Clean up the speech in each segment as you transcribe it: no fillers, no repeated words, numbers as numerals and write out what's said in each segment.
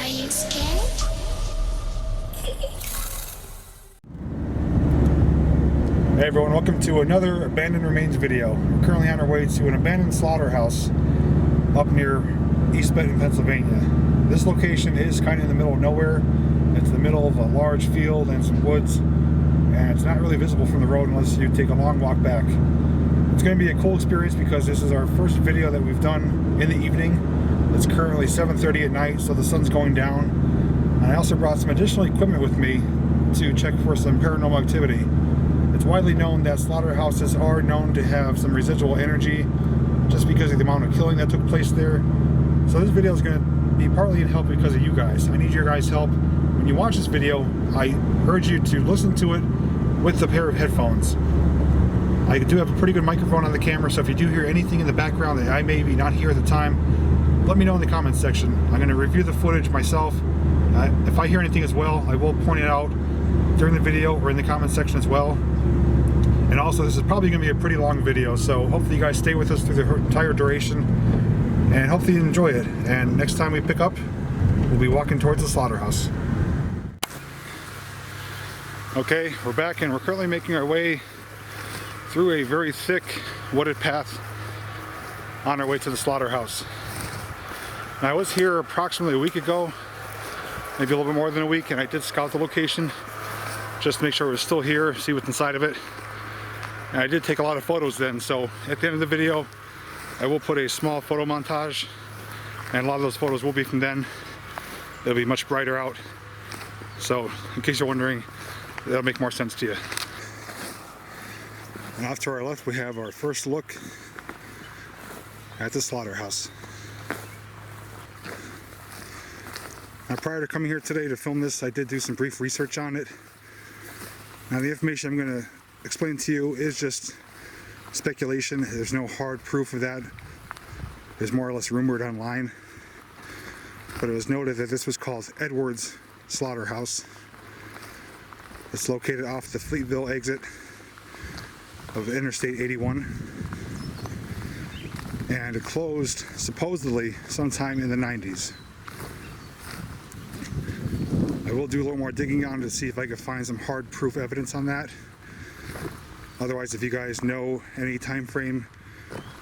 you scared? Hey everyone, welcome to another abandoned remains video. We're currently on our way to an abandoned slaughterhouse up near East Benton, Pennsylvania. This location is kind of in the middle of nowhere. It's the middle of a large field and some woods, and it's not really visible from the road unless you take a long walk back. It's going to be a cool experience because this is our first video that we've done in the evening. It's currently 7:30 at night, so the sun's going down. And I also brought some additional equipment with me to check for some paranormal activity. It's widely known that slaughterhouses are known to have some residual energy just because of the amount of killing that took place there. So this video is going to be partly in help because of you guys. I need your guys' help. When you watch this video, I urge you to listen to it with a pair of headphones. I do have a pretty good microphone on the camera, so if you do hear anything in the background that I maybe not hear at the time, let me know in the comments section. I'm going to review the footage myself. If I hear anything as well, I will point it out during the video or in the comments section as well. And also, this is probably going to be a pretty long video, so hopefully you guys stay with us through the entire duration, and hopefully you enjoy it. And next time we pick up, we'll be walking towards the slaughterhouse. Okay, we're back, and we're currently making our way through a very thick wooded path on our way to the slaughterhouse. Now, I was here approximately a week ago, maybe a little bit more than a week, and I did scout the location just to make sure it was still here, see what's inside of it. And I did take a lot of photos then, so at the end of the video I will put a small photo montage, and a lot of those photos will be from then. It'll be much brighter out, so in case you're wondering, that'll make more sense to you. And off to our left we have our first look at the slaughterhouse. Now, prior to coming here today to film this, I did do some brief research on it. Now, the information I'm going to explain to you is just speculation. There's no hard proof of that. There's more or less rumored online. But it was noted that this was called Edwards Slaughterhouse. It's located off the Fleetville exit of Interstate 81. And it closed supposedly sometime in the 90s. I will do a little more digging on to see if I can find some hard proof evidence on that. Otherwise, if you guys know any time frame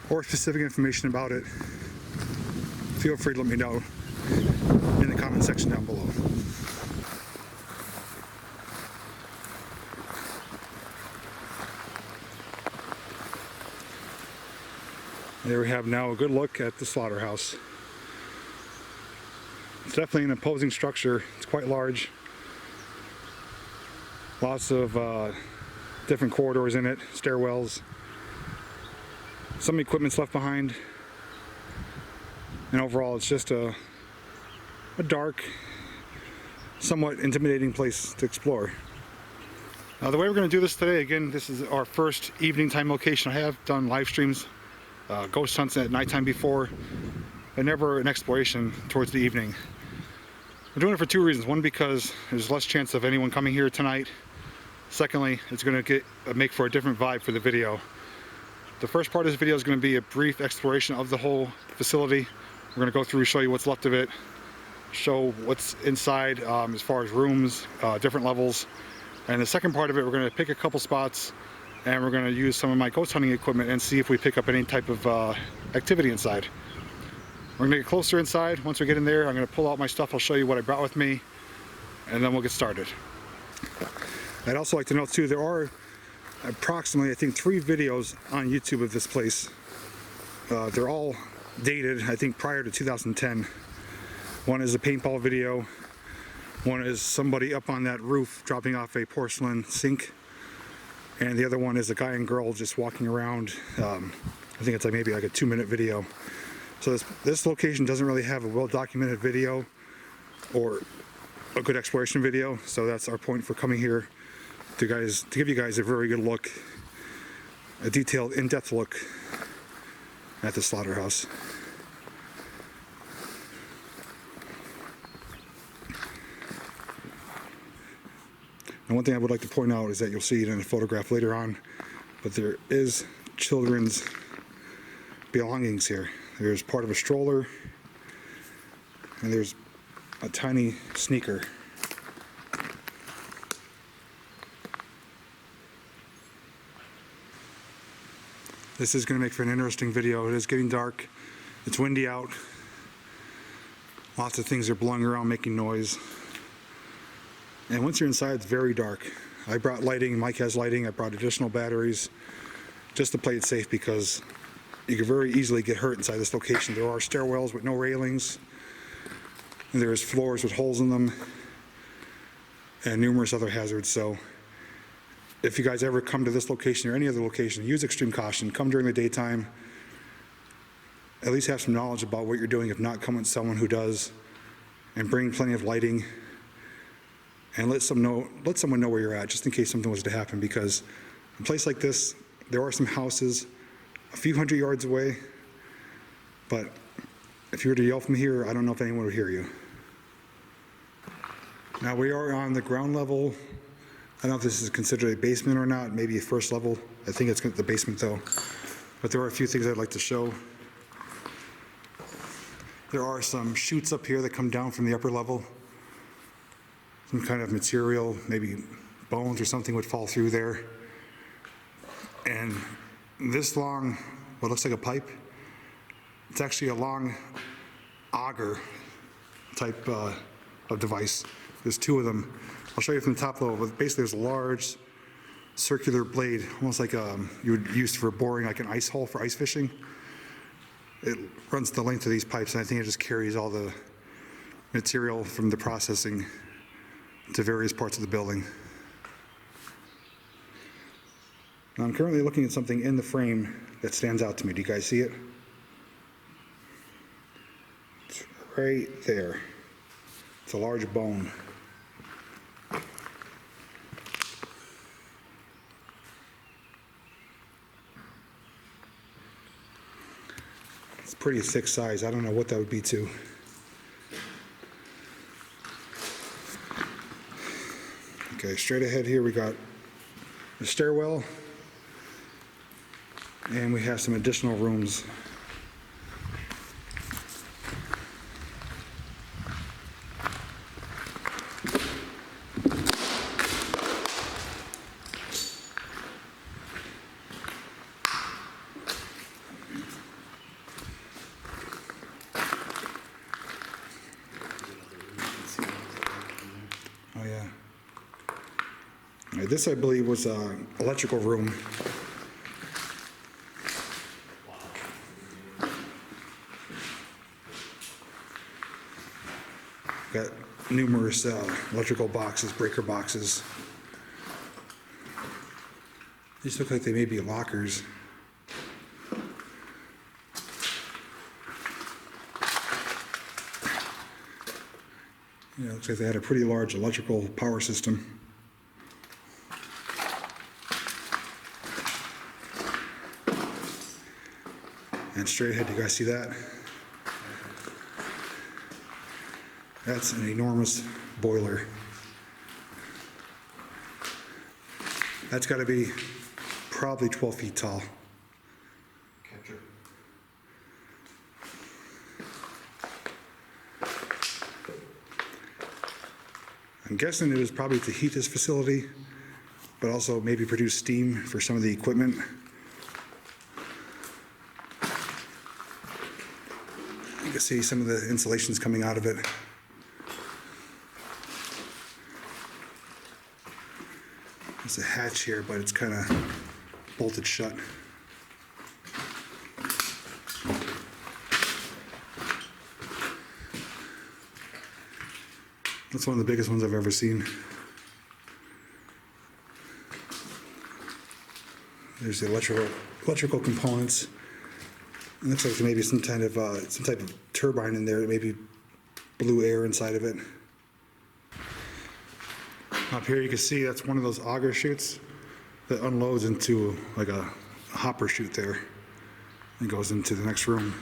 or specific information about it, feel free to let me know in the comment section down below. There we have now a good look at the slaughterhouse. It's definitely an imposing structure. It's quite large. Lots of different corridors in it, stairwells. Some equipment's left behind. And overall, it's just a dark, somewhat intimidating place to explore. Now, the way we're going to do this today, again, this is our first evening time location. I have done live streams, ghost hunts at nighttime before, but never an exploration towards the evening. I'm doing it for two reasons. One, because there's less chance of anyone coming here tonight. Secondly, it's going to make for a different vibe for the video. The first part of this video is going to be a brief exploration of the whole facility. We're going to go through, show you what's left of it, show what's inside as far as rooms, different levels. And the second part of it, we're going to pick a couple spots, and we're going to use some of my ghost hunting equipment and see if we pick up any type of activity inside. We're going to get closer inside. Once we get in there, I'm going to pull out my stuff. I'll show you what I brought with me, and then we'll get started. I'd also like to note too, there are approximately, I think, 3 videos on YouTube of this place. They're all dated, I think, prior to 2010. One is a paintball video. One is somebody up on that roof dropping off a porcelain sink. And the other one is a guy and girl just walking around. I think it's like maybe like a 2-minute video. So this location doesn't really have a well-documented video or a good exploration video. So that's our point for coming here, to give you guys a very good look, a detailed, in-depth look at the slaughterhouse. And one thing I would like to point out is that you'll see it in a photograph later on, but there is children's belongings here. There's part of a stroller, and there's a tiny sneaker. This is going to make for an interesting video. It is getting dark. It's windy out. Lots of things are blowing around, making noise. And once you're inside, it's very dark. I brought lighting. Mike has lighting. I brought additional batteries just to play it safe because you could very easily get hurt inside this location. There are stairwells with no railings. And there's floors with holes in them and numerous other hazards. So if you guys ever come to this location or any other location, use extreme caution. Come during the daytime. At least have some knowledge about what you're doing. If not, come with someone who does, and bring plenty of lighting. And let someone know where you're at, just in case something was to happen. Because a place like this, there are some houses a few hundred yards away, but if you were to yell from here, I don't know if anyone would hear you. Now we are on the ground level. I don't know if this is considered a basement or not, maybe a first level. I think it's the basement though. But there are a few things I'd like to show. There are some chutes up here that come down from the upper level. Some kind of material, maybe bones or something would fall through there. And this long, what looks like a pipe, it's actually a long auger type of device. There's two of them. I'll show you from the top level, but basically there's a large circular blade, almost like you would use for boring like an ice hole for ice fishing. It runs the length of these pipes, and I think it just carries all the material from the processing to various parts of the building. Now I'm currently looking at something in the frame that stands out to me. Do you guys see it? It's right there. It's a large bone. It's pretty thick size. I don't know what that would be to. Okay, straight ahead here we got the stairwell, and we have some additional rooms. Oh yeah. This, I believe, was an electrical room. Got numerous electrical boxes, breaker boxes. These look like they may be lockers. Yeah, looks like they had a pretty large electrical power system. And straight ahead, you guys see that? That's an enormous boiler. That's got to be probably 12 feet tall. Catcher. I'm guessing it was probably to heat this facility, but also maybe produce steam for some of the equipment. You can see some of the insulations coming out of it. There's a hatch here, but it's kind of bolted shut. That's one of the biggest ones I've ever seen. There's the electrical components. It looks like there may be some type of turbine in there that maybe blew air inside of it. Up here you can see that's one of those auger chutes that unloads into like a hopper chute there and goes into the next room.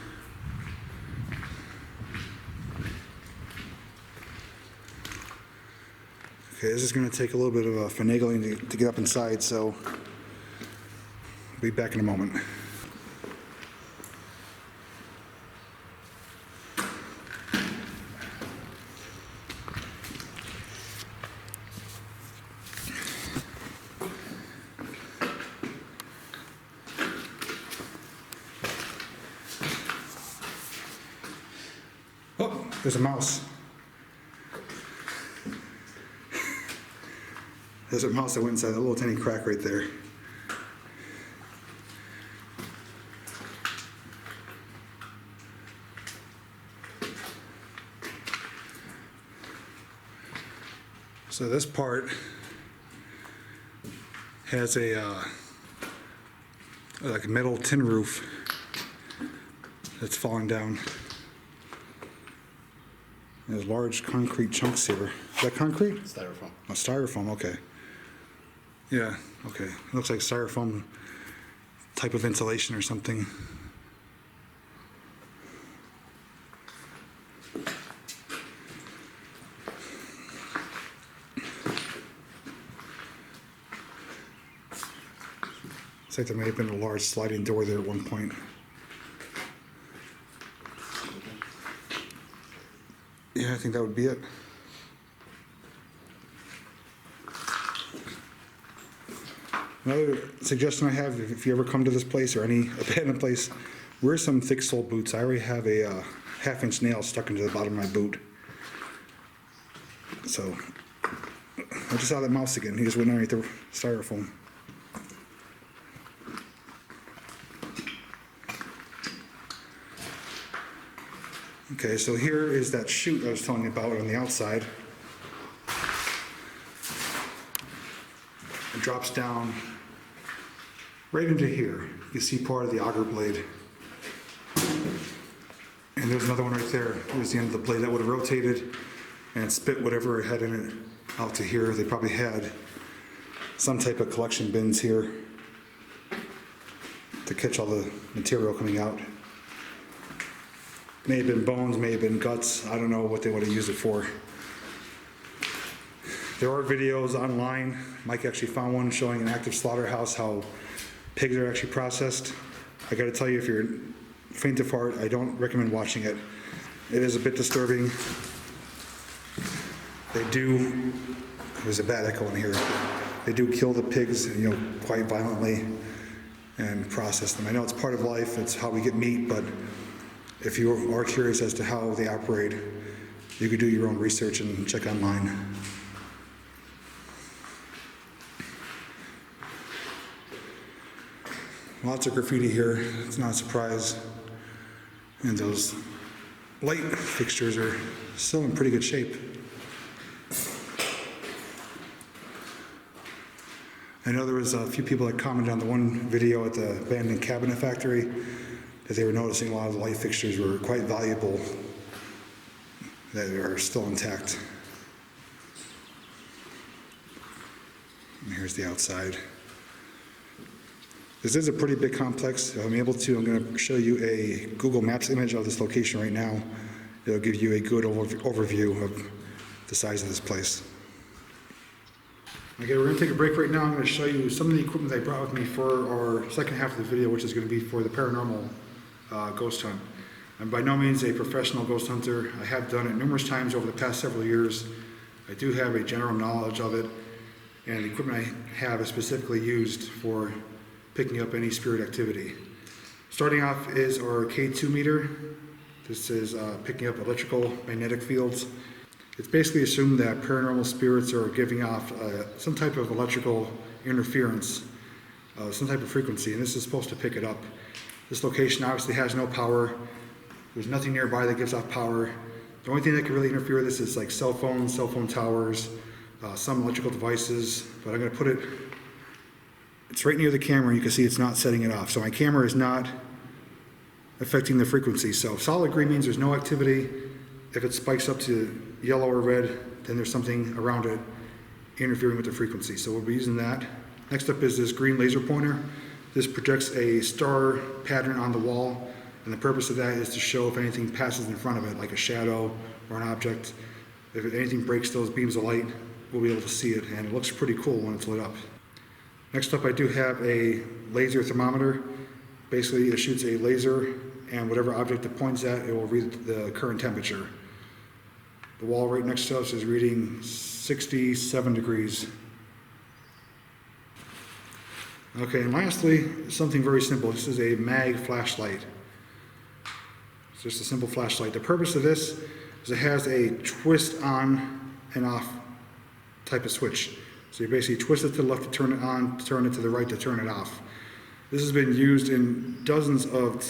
Okay, this is going to take a little bit of finagling to get up inside, so I'll be back in a moment. There's a mouse. There's a mouse that went inside that little tiny crack right there. So this part has a like a metal tin roof that's falling down. There's large concrete chunks here. Is that concrete? Styrofoam. Oh, styrofoam, okay. Yeah, okay. It looks like styrofoam type of insulation or something. Looks like there may have been a large sliding door there at one point. Yeah, I think that would be it. Another suggestion I have, if you ever come to this place or any abandoned place, wear some thick sole boots. I already have a half-inch nail stuck into the bottom of my boot. So, I just saw that mouse again. He just went underneath the styrofoam. Okay, so here is that chute I was telling you about on the outside. It drops down right into here. You see part of the auger blade. And there's another one right there. Here's the end of the blade that would have rotated and spit whatever it had in it out to here. They probably had some type of collection bins here to catch all the material coming out. May have been bones, may have been guts. I don't know what they would have used it for. There are videos online. Mike actually found one showing an active slaughterhouse, how pigs are actually processed. I gotta tell you, if you're faint of heart, I don't recommend watching it. It is a bit disturbing. They do, there's a bad echo in here. They do kill the pigs, quite violently and process them. I know it's part of life, it's how we get meat, but if you are curious as to how they operate, you could do your own research and check online. Lots of graffiti here, it's not a surprise. And those light fixtures are still in pretty good shape. I know there was a few people that commented on the one video at the abandoned cabinet factory that they were noticing a lot of the light fixtures were quite valuable that are still intact. And here's the outside. This is a pretty big complex. I'm going to show you a Google Maps image of this location right now. It'll give you a good overview of the size of this place. Okay, we're going to take a break right now. I'm going to show you some of the equipment I brought with me for our second half of the video, which is going to be for the paranormal ghost hunt. I'm by no means a professional ghost hunter. I have done it numerous times over the past several years. I do have a general knowledge of it, and the equipment I have is specifically used for picking up any spirit activity. Starting off is our K2 meter. This is picking up electrical magnetic fields. It's basically assumed that paranormal spirits are giving off some type of electrical interference, some type of frequency, and this is supposed to pick it up. This location obviously has no power. There's nothing nearby that gives off power. The only thing that can really interfere with this is like cell phone towers, some electrical devices, but I'm going to put it, it's right near the camera. You can see it's not setting it off. So my camera is not affecting the frequency. So solid green means there's no activity. If it spikes up to yellow or red, then there's something around it interfering with the frequency. So we'll be using that. Next up is this green laser pointer. This projects a star pattern on the wall, and the purpose of that is to show if anything passes in front of it, like a shadow or an object. If anything breaks those beams of light, we'll be able to see it, and it looks pretty cool when it's lit up. Next up, I do have a laser thermometer. Basically, it shoots a laser, and whatever object it points at, it will read the current temperature. The wall right next to us is reading 67 degrees. Okay, and lastly, something very simple. This is a mag flashlight. It's just a simple flashlight. The purpose of this, is it has a twist on and off type of switch. So you basically twist it to the left to turn it on, turn it to the right to turn it off. This has been used in dozens of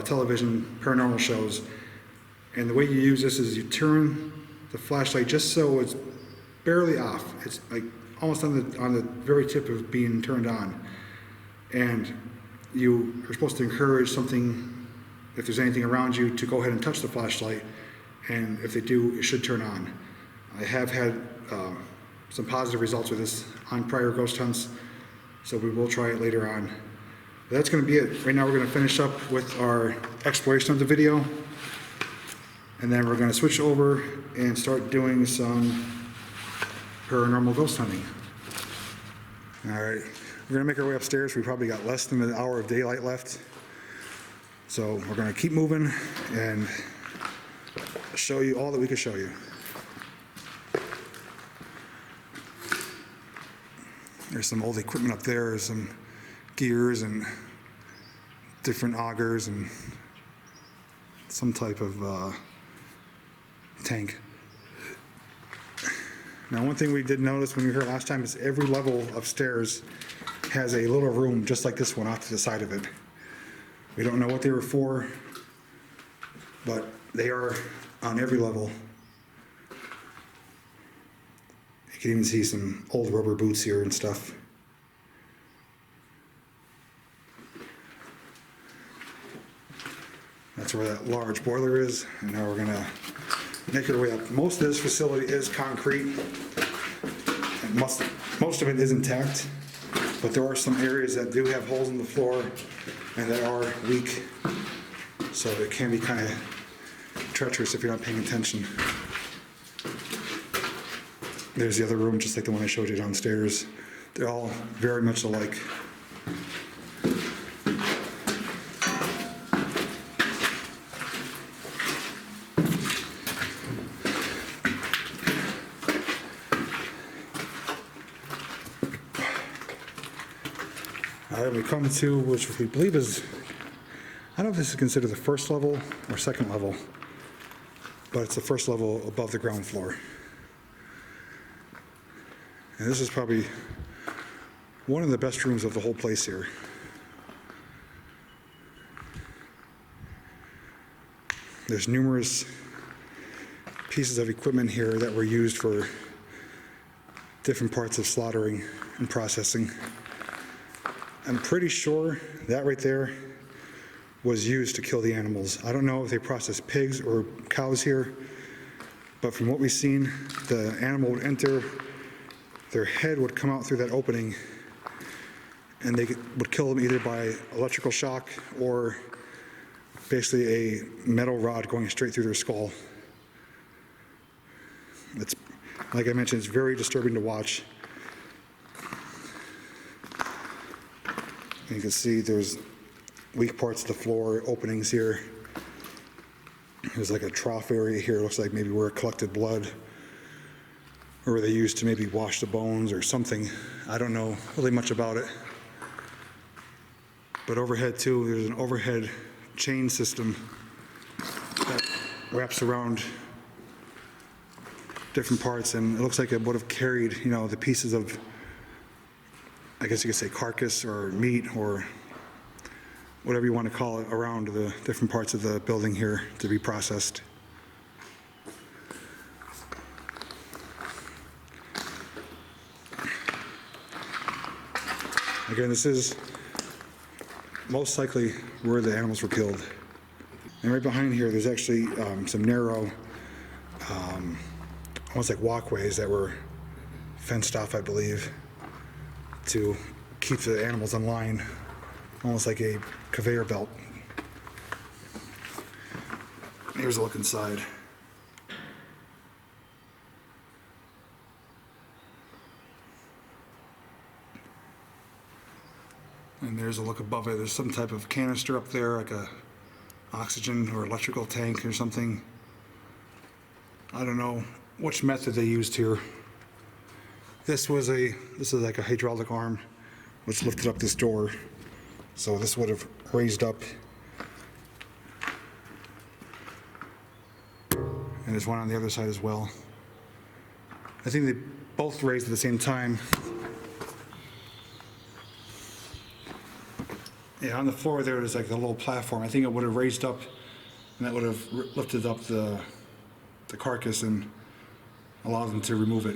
television paranormal shows. And the way you use this is you turn the flashlight just so it's barely off. It's like almost on the very tip of being turned on. And you are supposed to encourage something, if there's anything around you, to go ahead and touch the flashlight. And if they do, it should turn on. I have had some positive results with this on prior ghost hunts, so we will try it later on. But that's going to be it. Right now we're going to finish up with our exploration of the video, and then we're going to switch over and start doing some paranormal ghost hunting. All right, we're going to make our way upstairs. We probably got less than an hour of daylight left, so we're going to keep moving and show you all that we can show you. There's some old equipment up there, some gears and different augers and some type of tank. Now, one thing we did notice when we were here last time is every level upstairs has a little room just like this one off to the side of it. We don't know what they were for, but they are on every level. You can even see some old rubber boots here and stuff. That's where that large boiler is, and now we're gonna make our way up. Most of this facility is concrete, and most of it is intact, but there are some areas that do have holes in the floor and that are weak, so it can be kind of treacherous if you're not paying attention. There's the other room, just like the one I showed you downstairs. They're all very much alike. All right, we come to, which we believe is, I don't know if this is considered the first level or second level, but it's the first level above the ground floor. And this is probably one of the best rooms of the whole place here. There's numerous pieces of equipment here that were used for different parts of slaughtering and processing. I'm pretty sure that right there was used to kill the animals. I don't know if they processed pigs or cows here, but from what we've seen, the animal would enter, their head would come out through that opening, and they would kill them either by electrical shock or basically a metal rod going straight through their skull. It's, like I mentioned, it's very disturbing to watch. And you can see there's weak parts of the floor, openings here. There's like a trough area here, it looks like maybe where it collected blood, or where they used to maybe wash the bones or something. I don't know really much about it. But overhead too, there's an overhead chain system that wraps around different parts, and it looks like it would have carried, you know, the pieces of, I guess you could say, carcass or meat or whatever you want to call it, around the different parts of the building here to be processed. Again, this is most likely where the animals were killed. And right behind here, there's actually some narrow, almost like walkways that were fenced off, I believe, to keep the animals in line, almost like a conveyor belt. Here's a look inside. And there's a look above it. There's some type of canister up there, like a oxygen or electrical tank or something. I don't know which method they used here. This is like a hydraulic arm which lifted up this door. So this would have raised up And there's one on the other side as well. I think they both raised at the same time. Yeah, on the floor there's like a little platform. I think it would have raised up, and that would have lifted up the carcass and allowed them to remove it.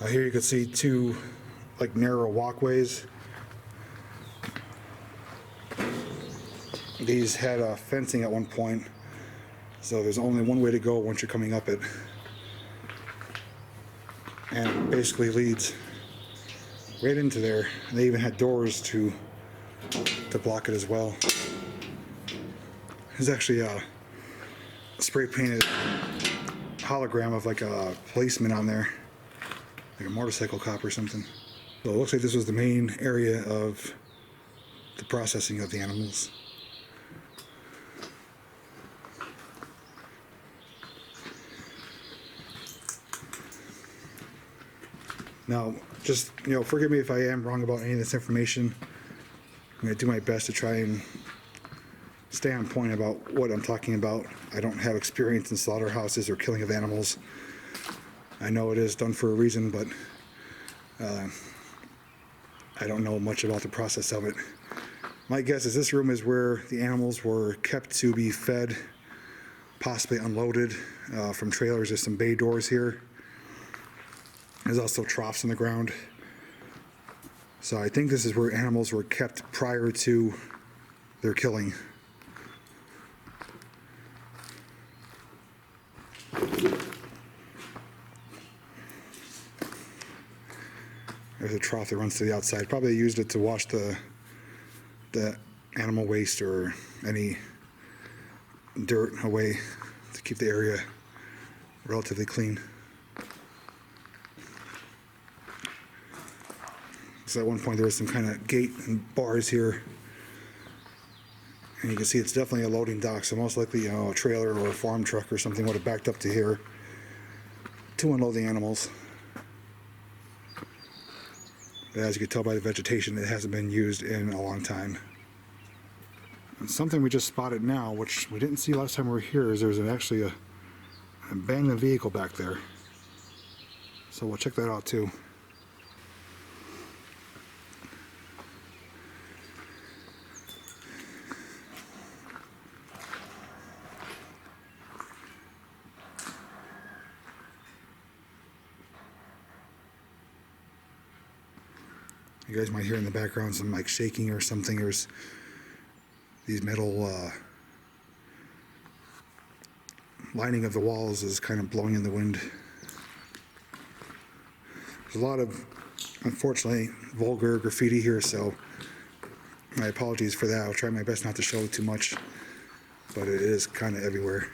Here you can see two like narrow walkways. These had fencing at one point, so there's only one way to go once you're coming up it. And it basically leads right into there. And they even had doors to block it as well. There's actually a spray painted hologram of like a policeman on there, like a motorcycle cop or something. So it looks like this was the main area of the processing of the animals. Now, just, forgive me if I am wrong about any of this information. I'm going to do my best to try and stay on point about what I'm talking about. I don't have experience in slaughterhouses or killing of animals. I know it is done for a reason, but I don't know much about the process of it. My guess is this room is where the animals were kept to be fed, possibly unloaded from trailers. There's some bay doors here. There's also troughs in the ground. So I think this is where animals were kept prior to their killing. There's a trough that runs to the outside. Probably used it to wash the animal waste or any dirt away to keep the area relatively clean. So at one point there was some kind of gate and bars here. And you can see it's definitely a loading dock, so most likely a trailer or a farm truck or something would have backed up to here to unload the animals. But as you can tell by the vegetation, it hasn't been used in a long time. And something we just spotted now, which we didn't see last time we were here, is there's actually an abandoned vehicle back there. So we'll check that out too. You guys might hear in the background some like shaking or something. There's these metal lining of the walls is kind of blowing in the wind. There's a lot of, unfortunately, vulgar graffiti here, so my apologies for that. I'll try my best not to show too much, but it is kind of everywhere.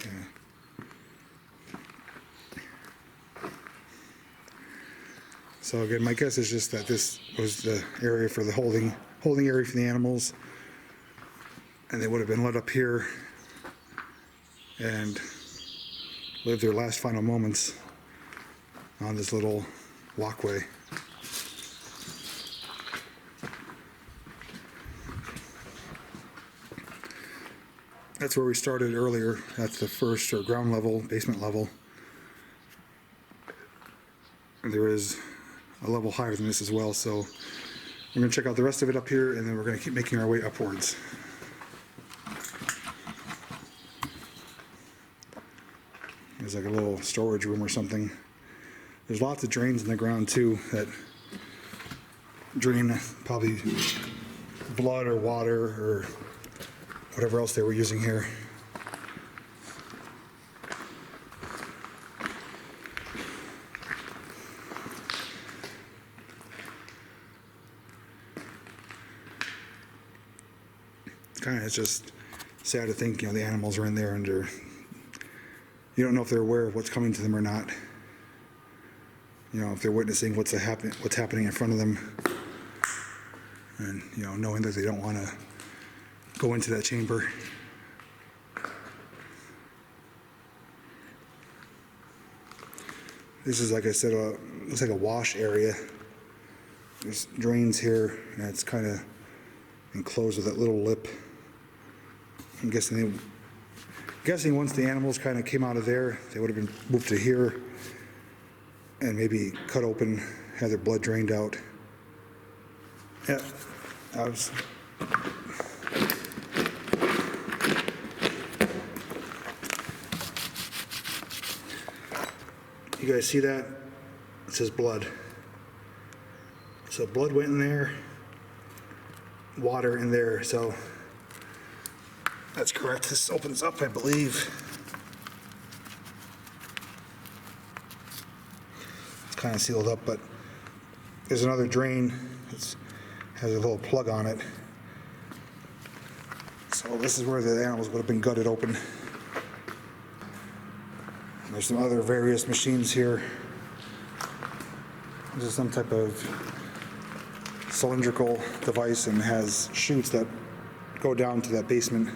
Yeah. So again, my guess is just that this was the area for the holding area for the animals, and they would have been let up here and lived their last final moments on this little walkway. That's where we started earlier at the first or ground level, basement level. And there is a level higher than this as well, so we're going to check out the rest of it up here, and then we're going to keep making our way upwards. There's like a little storage room or something. There's lots of drains in the ground too that drain probably blood or water or whatever else they were using here. It's just sad to think, the animals are in there and you don't know if they're aware of what's coming to them or not. If they're witnessing what's happening in front of them, and knowing that they don't want to go into that chamber. This is, like I said, looks like a wash area. There's drains here, and it's kind of enclosed with that little lip. I'm guessing once the animals kind of came out of there, they would have been moved to here and maybe cut open, had their blood drained out. Yeah, you guys see that? It says blood. So blood went in there, water in there, so that's correct. This opens up, I believe. It's kind of sealed up, but there's another drain. It has a little plug on it. So this is where the animals would have been gutted open. There's some other various machines here. This is some type of cylindrical device and has chutes that go down to that basement.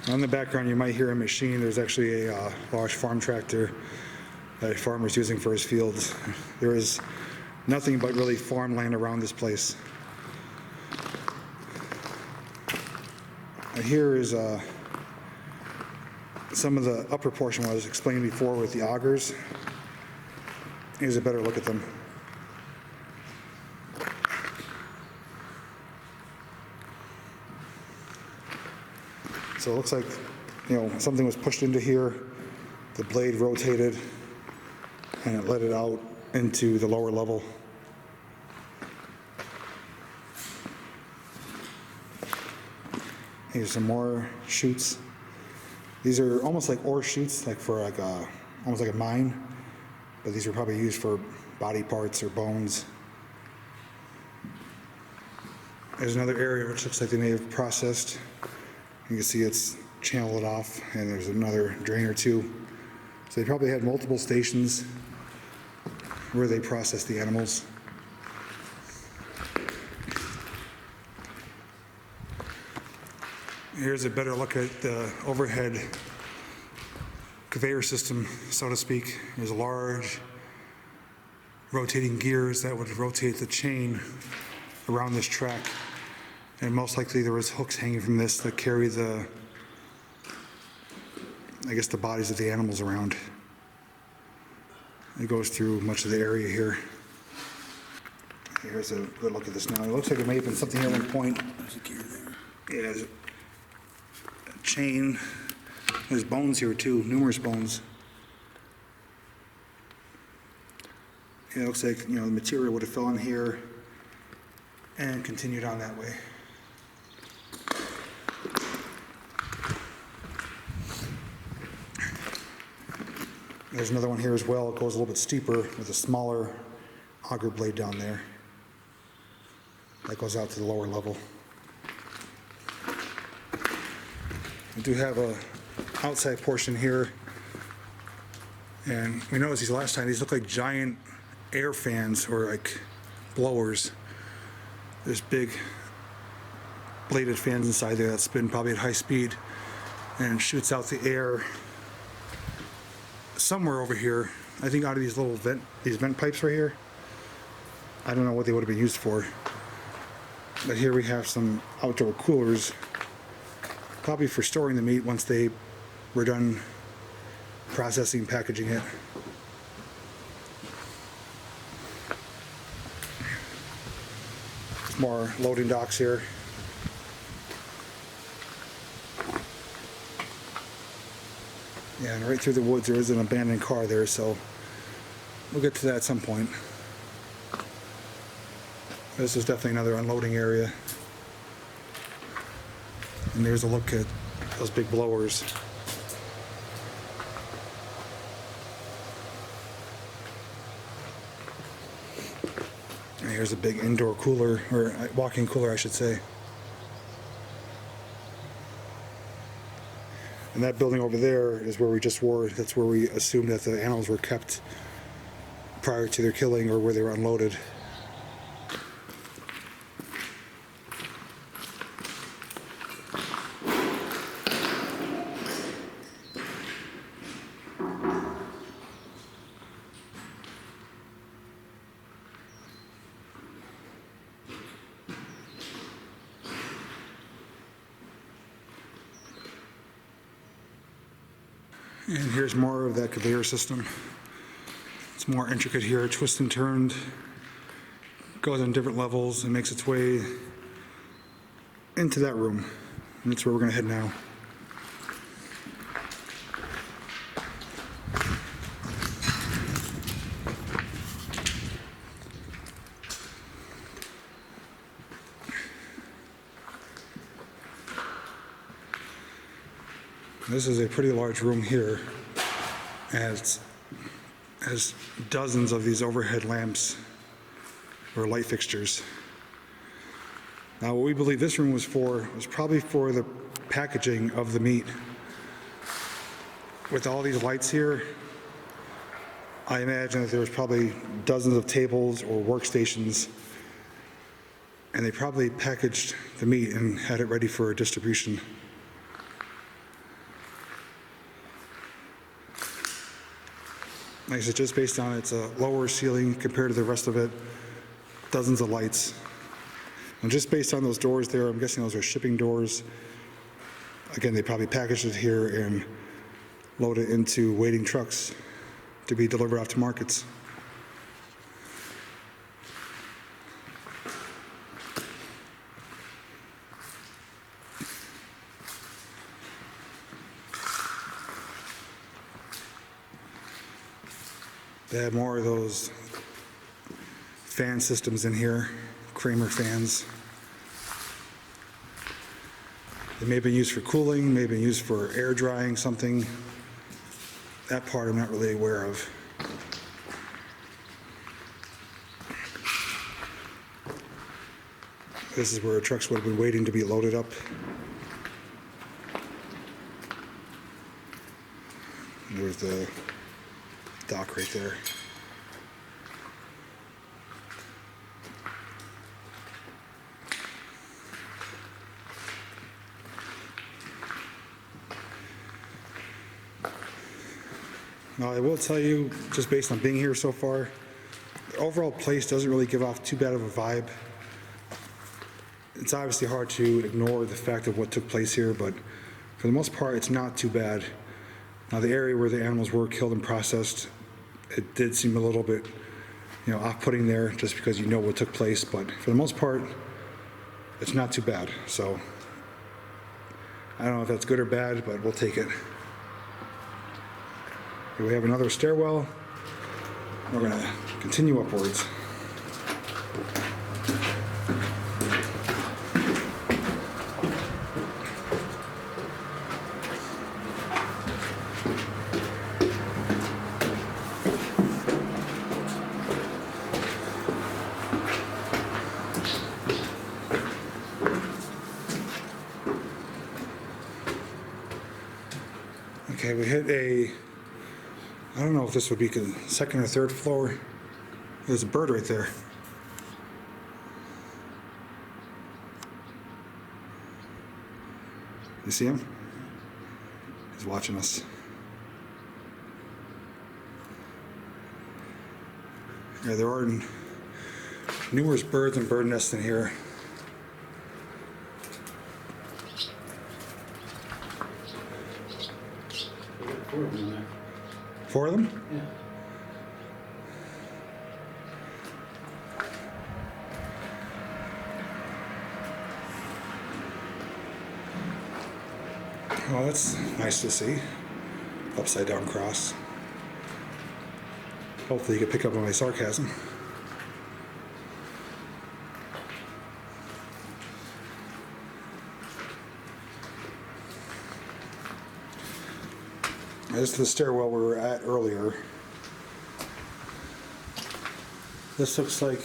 In the background you might hear a machine. There's actually a large farm tractor that a farmer is using for his fields. There is nothing but really farmland around this place. And here is some of the upper portion I was explaining before with the augers. Here's a better look at them. So it looks like, something was pushed into here, the blade rotated, and it let it out into the lower level. Here's some more chutes. These are almost like ore chutes, like for almost like a mine, but these are probably used for body parts or bones. There's another area which looks like they may have processed. You can see it's channeled off, and there's another drain or two. So they probably had multiple stations where they processed the animals. Here's a better look at the overhead conveyor system, so to speak. There's a large rotating gears that would rotate the chain around this track. And most likely there was hooks hanging from this that carry the bodies of the animals around. It goes through much of the area here. Here's a good look at this now. It looks like it may have been something here at one point. There's a gear there. Yeah, there's a chain. There's bones here too, numerous bones. Yeah, it looks like, the material would have fell in here and continued on that way. There's another one here as well. It goes a little bit steeper with a smaller auger blade down there. That goes out to the lower level. We do have a outside portion here. And we noticed these last time, these look like giant air fans or like blowers. There's big bladed fans inside there that spin probably at high speed and shoots out the air somewhere over here. I think out of these little vent pipes right here. I don't know what they would have been used for. But here we have some outdoor coolers, probably for storing the meat once they were done processing, packaging it. More loading docks here. Yeah, and right through the woods there is an abandoned car there, so we'll get to that at some point. This is definitely another unloading area. And there's a look at those big blowers. And here's a big indoor cooler, or walk-in cooler I should say. And that building over there is where we just were. That's where we assumed that the animals were kept prior to their killing or where they were unloaded. And here's more of that conveyor system. It's more intricate here, twist and turned, goes on different levels and makes its way into that room. And that's where we're gonna head now. This is a pretty large room here, and it has dozens of these overhead lamps or light fixtures. Now, what we believe this room was for was probably for the packaging of the meat. With all these lights here, I imagine that there was probably dozens of tables or workstations, and they probably packaged the meat and had it ready for distribution. Like I said, just based on it's a lower ceiling compared to the rest of it, dozens of lights. And just based on those doors there, I'm guessing those are shipping doors. Again, they probably packaged it here and loaded it into waiting trucks to be delivered off to markets. They have more of those fan systems in here, Kramer fans. They may have been used for cooling, may have been used for air drying something. That part I'm not really aware of. This is where trucks would have been waiting to be loaded up. There's the dock right there. Now, I will tell you, just based on being here so far, the overall place doesn't really give off too bad of a vibe. It's obviously hard to ignore the fact of what took place here, but for the most part, it's not too bad. Now, the area where the animals were killed and processed, it did seem a little bit, off-putting there, just because you know what took place. But for the most part, it's not too bad. So I don't know if that's good or bad, but we'll take it. Here we have another stairwell. We're going to continue upwards. Okay, we hit I don't know if this would be the second or third floor. There's a bird right there. You see him? He's watching us. Yeah, there are numerous birds and bird nests in here. Four of them? Yeah. Well, that's nice to see. Upside down cross. Hopefully you can pick up on my sarcasm. This is the stairwell we were at earlier. This looks like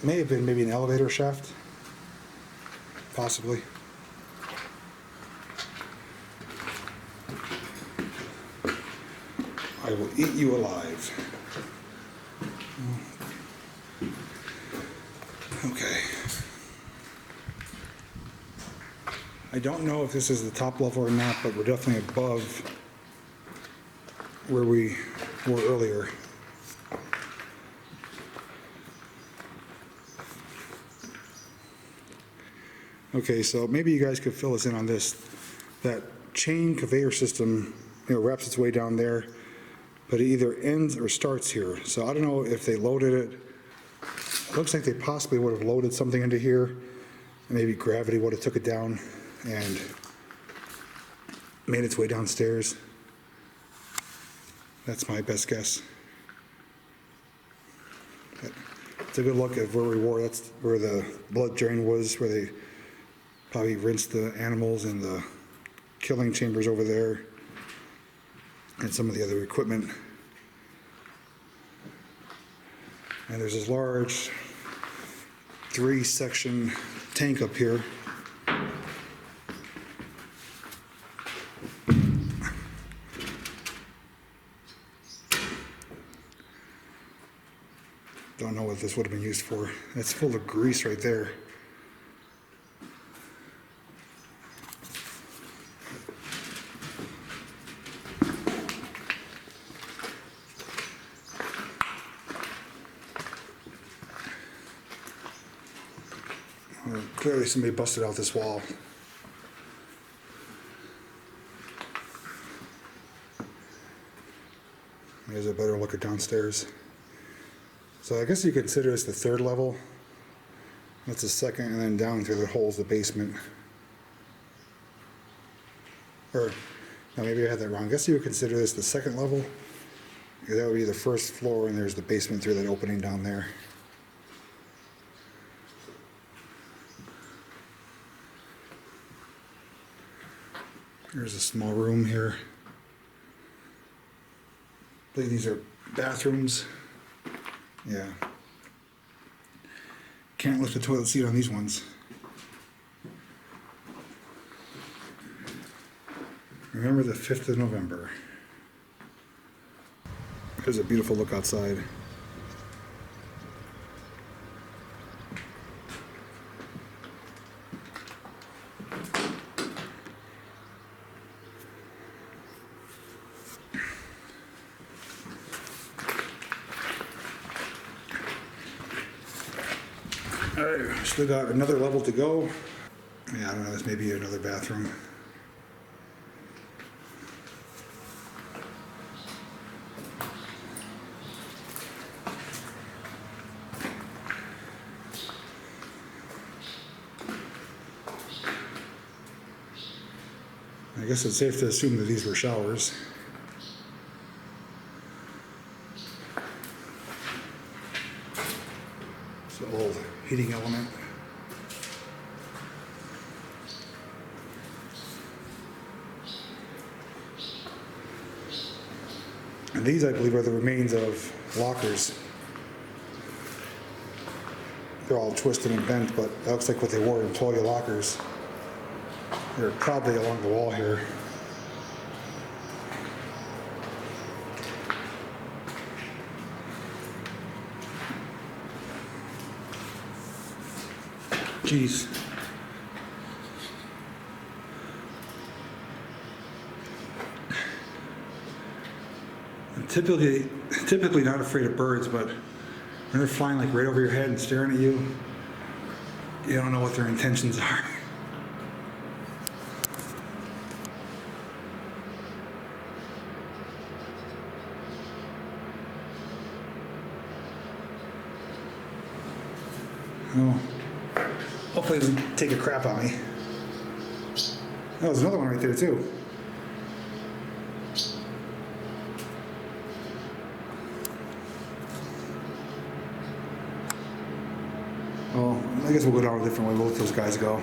may have been maybe an elevator shaft, possibly. I will eat you alive. Okay. I don't know if this is the top level or not, but we're definitely above where we were earlier. Okay, so maybe you guys could fill us in on this. That chain conveyor system, wraps its way down there, but it either ends or starts here. So I don't know if they loaded it. It looks like they possibly would have loaded something into here, and maybe gravity would have took it down and made its way downstairs. That's my best guess. It's a good look at where we were. That's where the blood drain was, where they probably rinsed the animals, and the killing chambers over there, and some of the other equipment. And there's this large 3-section tank up here. Don't know what this would have been used for. It's full of grease right there. Clearly somebody busted out this wall. Here's a better look at downstairs. So I guess you consider this the 3rd level. That's the 2nd, and then down through the hole's the basement. Or, no, maybe I had that wrong. I guess you would consider this the 2nd level. That would be the 1st floor, and there's the basement through that opening down there. Here's a small room here. I believe these are bathrooms. Yeah. Can't lift the toilet seat on these ones. Remember the 5th of November. Here's a beautiful look outside. Alright, still got another level to go. Yeah, I don't know, this may be another bathroom. I guess it's safe to assume that these were showers. It's an old heating element. And these, I believe, are the remains of lockers. They're all twisted and bent, but that looks like what they wore in toilet lockers. They're probably along the wall here. Jeez. I'm typically not afraid of birds, but when they're flying like right over your head and staring at you, you don't know what their intentions are. Oh, hopefully it doesn't take a crap on me. Oh, there's another one right there too. Well, I guess we'll go down a different way. We'll let those guys go.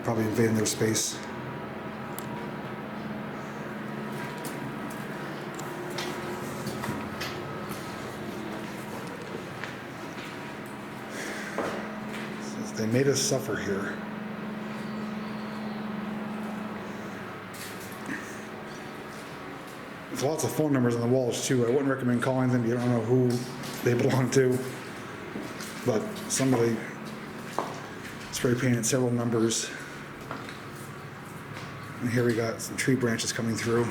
Probably invading their space. They made us suffer here. There's lots of phone numbers on the walls too. I wouldn't recommend calling them. You don't know who they belong to. But somebody spray painted several numbers. And here we got some tree branches coming through.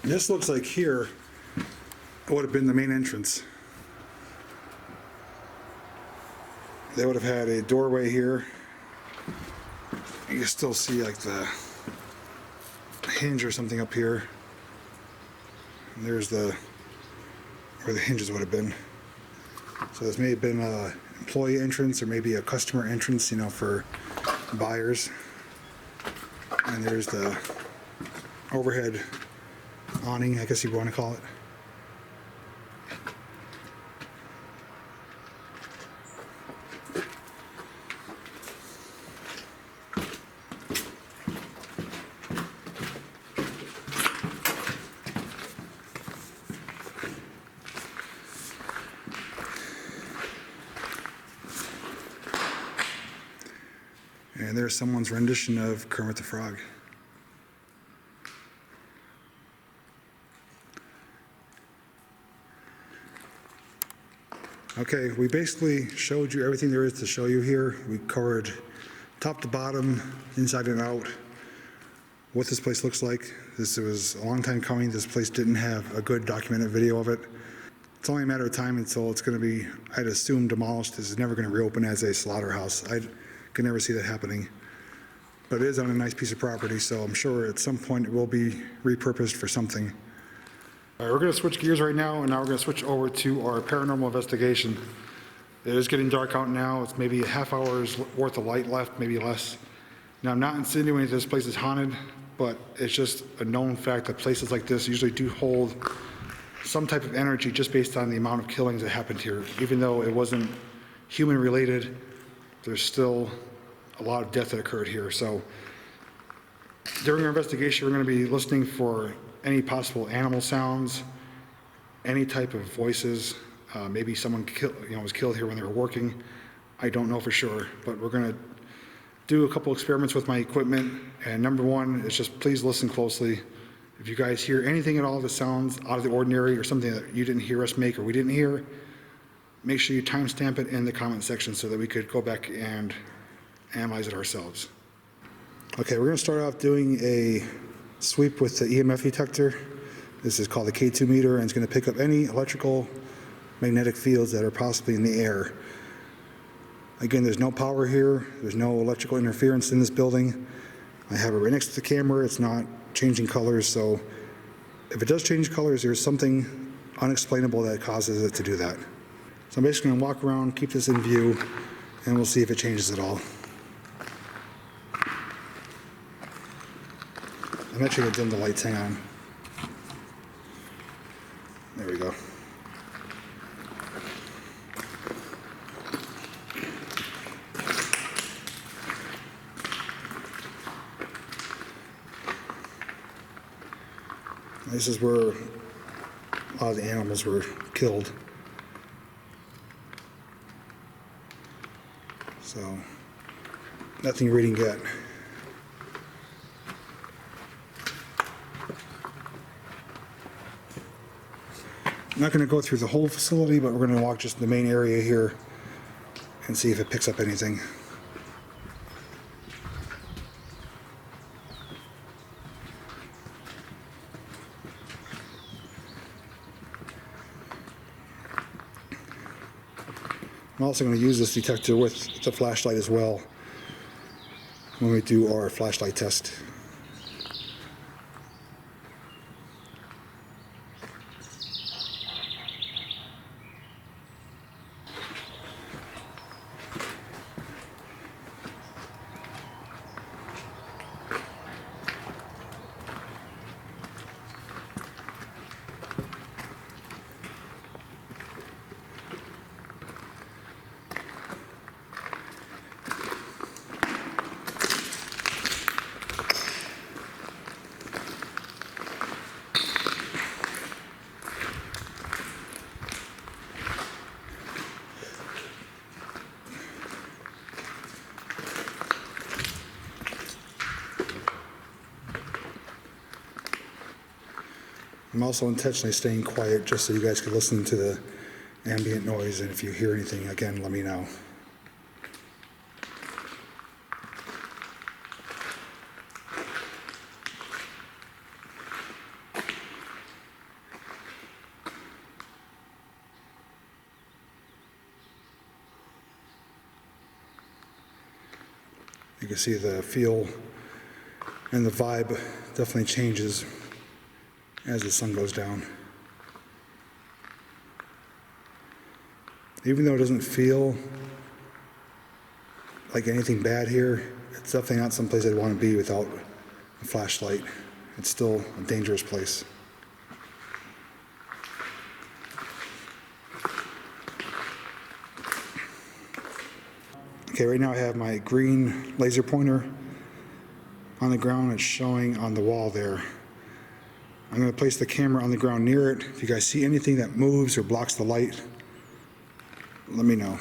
This looks like here would have been the main entrance. They would have had a doorway here. You can still see like the hinge or something up here. And there's where the hinges would have been. So this may have been a employee entrance or maybe a customer entrance, you know, for buyers. And there's the overhead awning, I guess you want to call it. And there's someone's rendition of Kermit the Frog. Okay, we basically showed you everything there is to show you here. We covered top to bottom, inside and out, what this place looks like. This was a long time coming. This place didn't have a good documented video of it. It's only a matter of time until it's going to be, I'd assume, demolished. This is never going to reopen as a slaughterhouse. I can never see that happening. But it is on a nice piece of property, so I'm sure at some point it will be repurposed for something. All right, we're going to switch gears right now, and now we're going to switch over to our paranormal investigation. It is getting dark out now. It's maybe a half hour's worth of light left, maybe less. Now, I'm not insinuating this place is haunted, but it's just a known fact that places like this usually do hold some type of energy just based on the amount of killings that happened here. Even though it wasn't human related, there's still a lot of death that occurred here. So during our investigation, we're going to be listening for any possible animal sounds, any type of voices. Maybe someone was killed here when they were working. I don't know for sure, but we're going to do a couple experiments with my equipment. And number one is just please listen closely. If you guys hear anything at all that sounds out of the ordinary or something that you didn't hear us make or we didn't hear, make sure you timestamp it in the comment section so that we could go back and analyze it ourselves. Okay, we're going to start off doing a sweep with the EMF detector. This is called the K2 meter, and it's going to pick up any electrical magnetic fields that are possibly in the air. Again, there's no power here. There's no electrical interference in this building. I have it right next to the camera. It's not changing colors, so if it does change colors, there's something unexplainable that causes it to do that. So I'm basically going to walk around, keep this in view, and we'll see if it changes at all. I'm actually going to dim the lights, hang on. There we go. This is where a lot of the animals were killed. So, nothing reading yet. I'm not going to go through the whole facility, but we're going to walk just the main area here and see if it picks up anything. I'm also going to use this detector with the flashlight as well when we do our flashlight test. I'm also intentionally staying quiet just so you guys can listen to the ambient noise, and if you hear anything, again, let me know. You can see the feel and the vibe definitely changes as the sun goes down. Even though it doesn't feel like anything bad here, it's definitely not someplace I'd want to be without a flashlight. It's still a dangerous place. Okay, right now I have my green laser pointer on the ground. It's showing on the wall there. I'm going to place the camera on the ground near it. If you guys see anything that moves or blocks the light, let me know.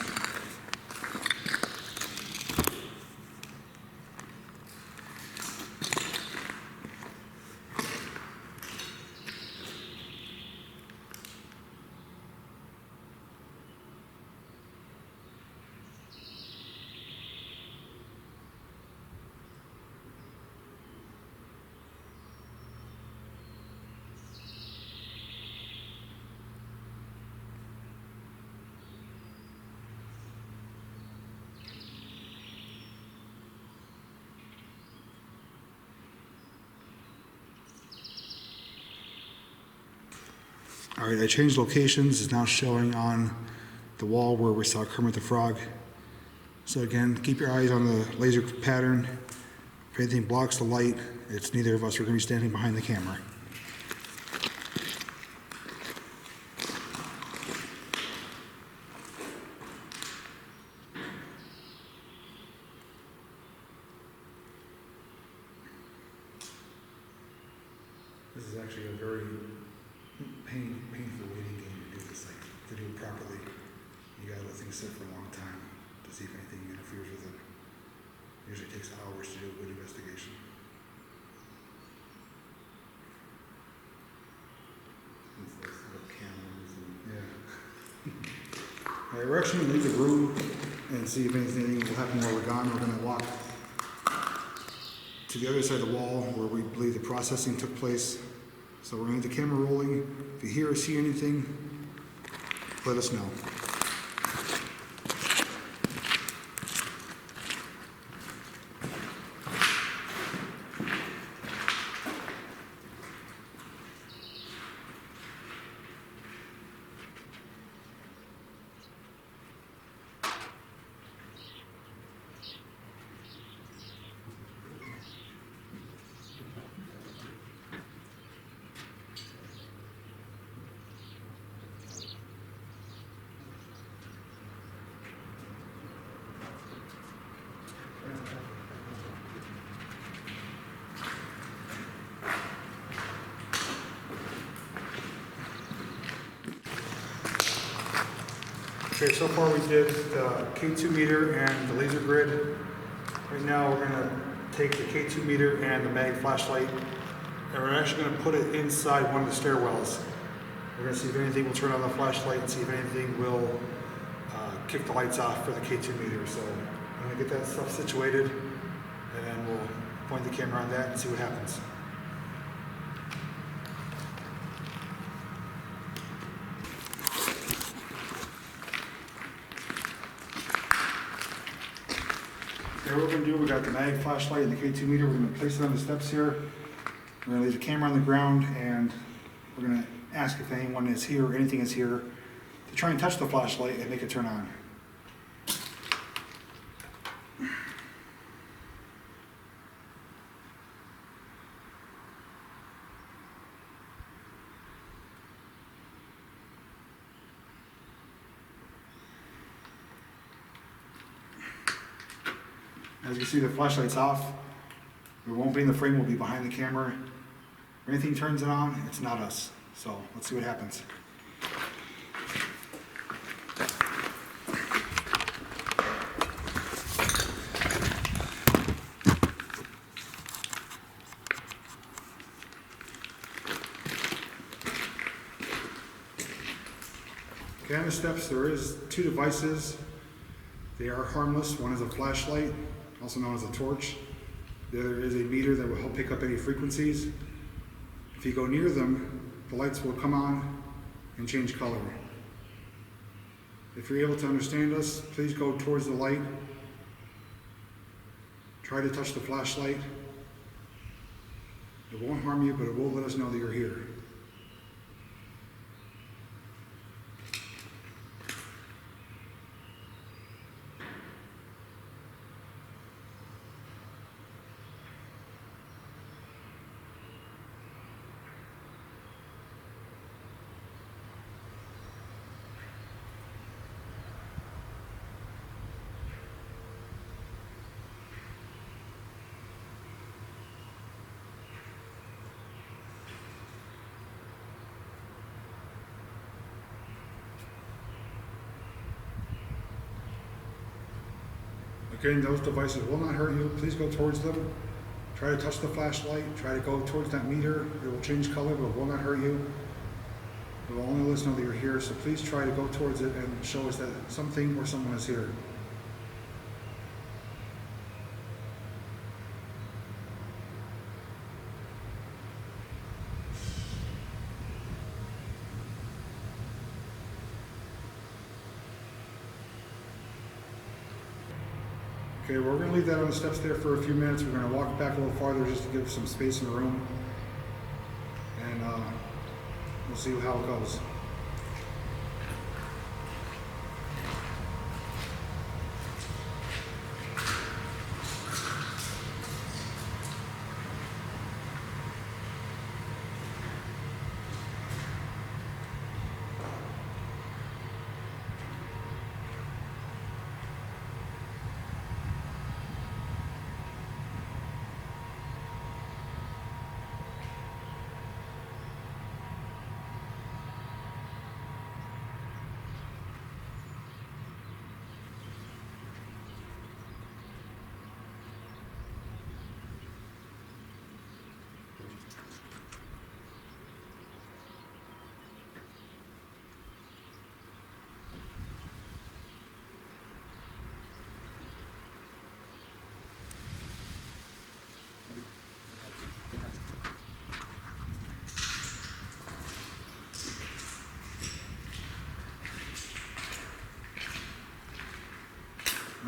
All right, I changed locations. It's now showing on the wall where we saw Kermit the Frog. So again, keep your eyes on the laser pattern. If anything blocks the light, it's neither of us. We're going to be standing behind the camera. This is actually a very painful waiting game to do this, like to do it properly. You gotta let things sit for a long time to see if anything interferes with it. Usually takes hours to do a good investigation. Yeah. Alright, we're actually gonna leave the room and see if anything will happen while we're gone. We're gonna walk to the other side of the wall where we believe the processing took place. So we're going to get the camera rolling. If you hear or see anything, let us know. Okay, so far we did the K2 meter and the laser grid. Right now we're going to take the K2 meter and the mag flashlight, and we're actually going to put it inside one of the stairwells. We're going to see if anything will turn on the flashlight and see if anything will kick the lights off for the K2 meter. So I'm going to get that stuff situated, and then we'll point the camera on that and see what happens. Okay, what we're going to do, we got the mag flashlight and the K2 meter. We're going to place it on the steps here. We're going to leave the camera on the ground, and we're going to ask if anyone is here or anything is here to try and touch the flashlight and make it turn on. As you see, the flashlight's off. We won't be in the frame, we'll be behind the camera. If anything turns it on, it's not us. So let's see what happens. Okay, on the steps there is two devices. They are harmless. One is a flashlight, also known as a torch. The other is a meter that will help pick up any frequencies. If you go near them, the lights will come on and change color. If you're able to understand us, please go towards the light. Try to touch the flashlight. It won't harm you, but it will let us know that you're here. Again, those devices will not hurt you. Please go towards them. Try to touch the flashlight. Try to go towards that meter. It will change color, but it will not hurt you. It will only let us know that you're here, so please try to go towards it and show us that something or someone is here. Okay, we're going to leave that on the steps there for a few minutes. We're going to walk back a little farther just to give some space in the room. And we'll see how it goes.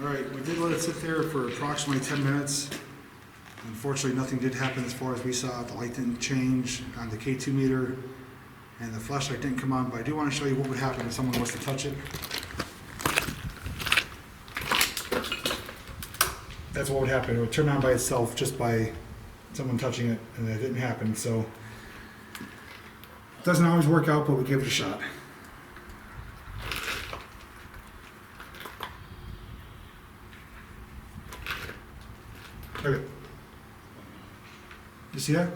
Alright, we did let it sit there for approximately 10 minutes. Unfortunately, nothing did happen as far as we saw. The light didn't change on the K2 meter, and the flashlight didn't come on, but I do want to show you what would happen if someone was to touch it. That's what would happen. It would turn on by itself just by someone touching it, and that didn't happen, so it doesn't always work out, but we give it a shot. Okay. You see that?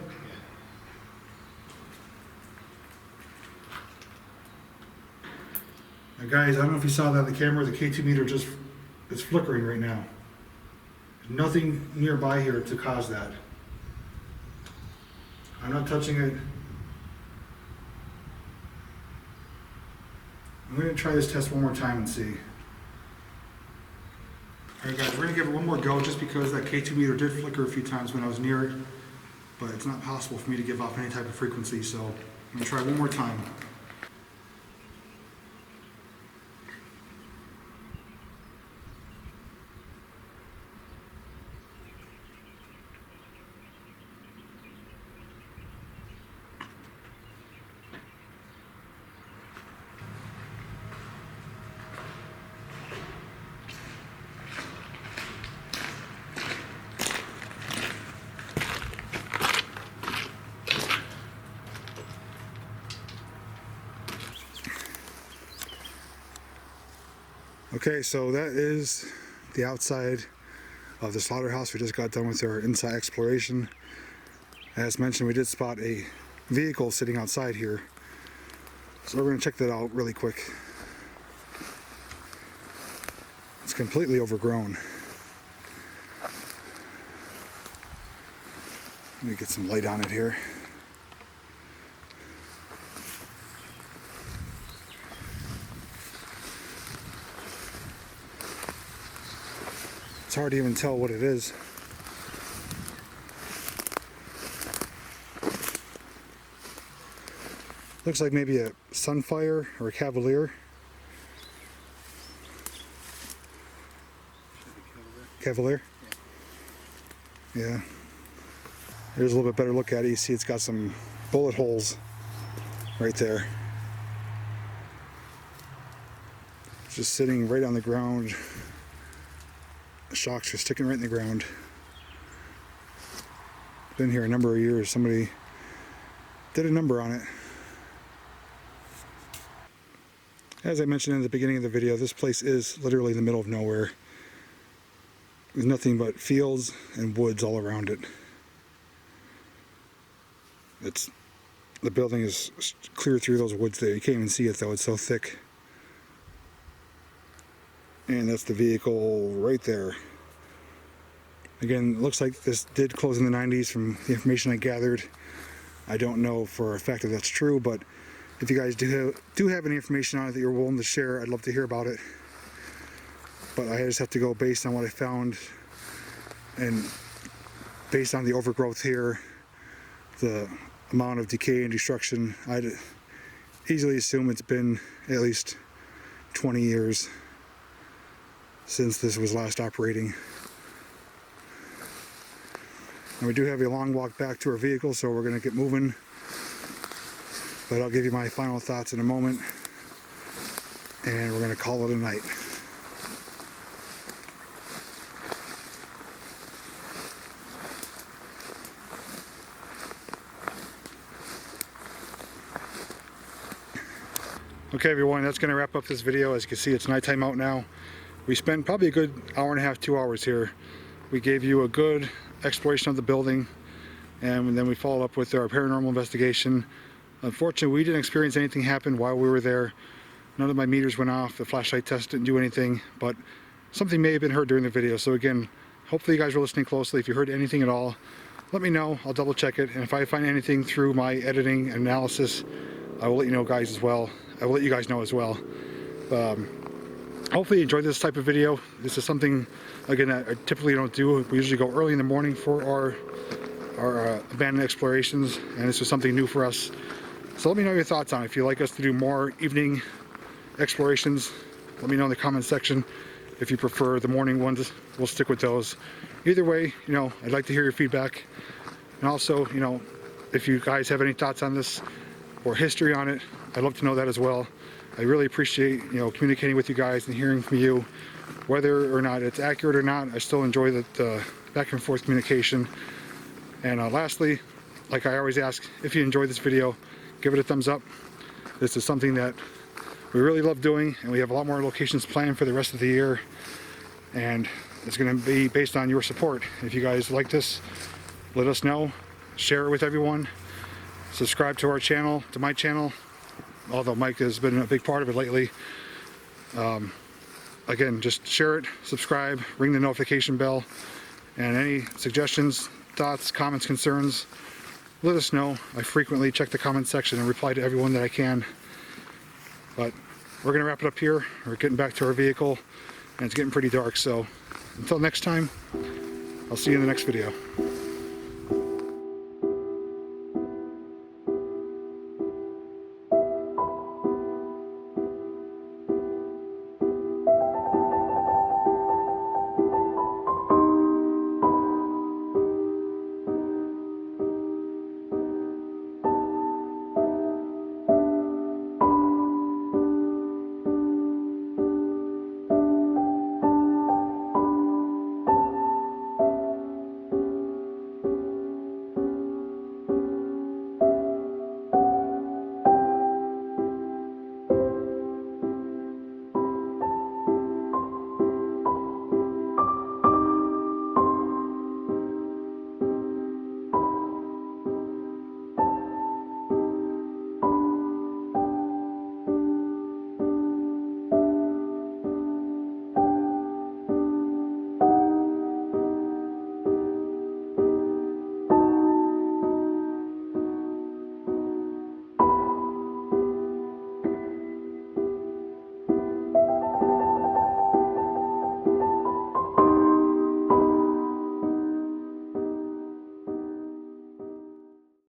Now guys, I don't know if you saw that on the camera, the K2 meter it's flickering right now. There's nothing nearby here to cause that. I'm not touching it. I'm going to try this test one more time and see. Alright guys, we're going to give it one more go just because that K2 meter did flicker a few times when I was near it, but it's not possible for me to give off any type of frequency, so I'm going to try one more time. Okay, so that is the outside of the slaughterhouse. We just got done with our inside exploration. As mentioned, we did spot a vehicle sitting outside here. So we're going to check that out really quick. It's completely overgrown. Let me get some light on it here. It's hard to even tell what it is. Looks like maybe a Sunfire or a Cavalier. Cavalier? Yeah. Here's a little bit better look at it. You see it's got some bullet holes right there. It's just sitting right on the ground. The shocks are sticking right in the ground. Been here a number of years. Somebody did a number on it. As I mentioned in the beginning of the video, this place is literally in the middle of nowhere. There's nothing but fields and woods all around it. The building is clear through those woods there. You can't even see it though, it's so thick. And that's the vehicle right there. Again, it looks like this did close in the 90s from the information I gathered. I don't know for a fact if that's true, but if you guys do have any information on it that you're willing to share, I'd love to hear about it. But I just have to go based on what I found and based on the overgrowth here, the amount of decay and destruction. I'd easily assume it's been at least 20 years since this was last operating. And we do have a long walk back to our vehicle, so we're going to get moving. But I'll give you my final thoughts in a moment. And we're going to call it a night. Okay everyone, that's going to wrap up this video. As you can see, it's nighttime out now. We spent probably a good hour and a half, 2 hours here. We gave you a good exploration of the building, and then we followed up with our paranormal investigation. Unfortunately, we didn't experience anything happen while we were there. None of my meters went off, the flashlight test didn't do anything, but something may have been heard during the video. So again, hopefully you guys were listening closely. If you heard anything at all, let me know. I'll double check it, and if I find anything through my editing and analysis, I will let you know guys as well. I will let you guys know as well. Hopefully you enjoyed this type of video. This is something, again, that I typically don't do. We usually go early in the morning for our abandoned explorations, and this was something new for us. So let me know your thoughts on it. If you'd like us to do more evening explorations, let me know in the comment section. If you prefer the morning ones, we'll stick with those. Either way, you know, I'd like to hear your feedback. And also, you know, if you guys have any thoughts on this or history on it, I'd love to know that as well. I really appreciate, you know, communicating with you guys and hearing from you. Whether or not it's accurate or not, I still enjoy the back and forth communication. And lastly, like I always ask, if you enjoyed this video, give it a thumbs up. This is something that we really love doing, and we have a lot more locations planned for the rest of the year. And it's going to be based on your support. If you guys like this, let us know. Share it with everyone. Subscribe to our channel, to my channel, although Mike has been a big part of it lately. Again, just share it, subscribe, ring the notification bell, and any suggestions, thoughts, comments, concerns, let us know. I frequently check the comment section and reply to everyone that I can. But we're going to wrap it up here. We're getting back to our vehicle, and it's getting pretty dark, so until next time, I'll see you in the next video.